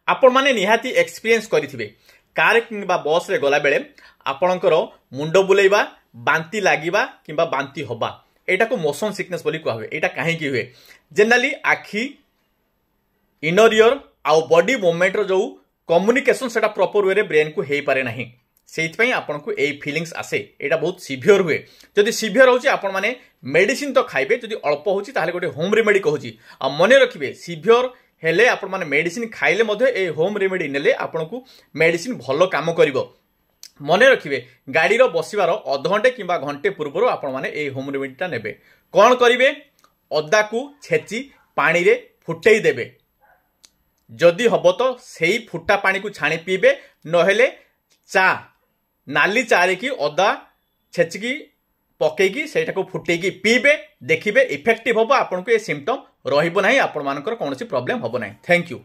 आपण माने निहाती एक्सपीरियंस करिथिबे कार किंबा बस रे गला बेले आपणकर मुंड बुलेइबा बांती लागिबा किंबा बांती होबा एटा को मोशन सिकनेस बोली कहवे। एटा काहे की हुए जनरली आखी इनर इयर आउ बॉडी मूवमेंट रो जो कम्युनिकेशन सेटा प्रॉपर वे रे ब्रेन को हेई पारे नाही सेइतपई आपनको एई फीलिंग्स आसे। एटा बहुत सिवियर हुए जदि सिवियर होची आपण माने मेडिसिन तो खाइबे जदि अल्प होची ताले गोटे होम रेमेडी कहूची आ मने रखिबे सिवियर हेले आपण माने मेडिसिन खाइले मध्ये ए होम रेमेडी नेले आपनको मेडिसिन भलो काम करिवो। मने रखिबे गाड़ी रो बसिबार अध घंटे किंबा घंटे पूर्व आपण माने ए होम रेमेडीटा नेबे। कोन करिवे अदा को छेची पानी रे फुटेई देबे जदि हबो तो सेही फुटा पानी को छाणी पीबे नहेले चा नाली चारे की अदा छेचिकी पकेकी सेटा को फुटेकी पीबे देखिबे इफेक्टिव होबो आपनको ए सिम्पटम रहिबो नाही आपण मानकर कोनोसी प्रॉब्लम होबो नाही। Thank you.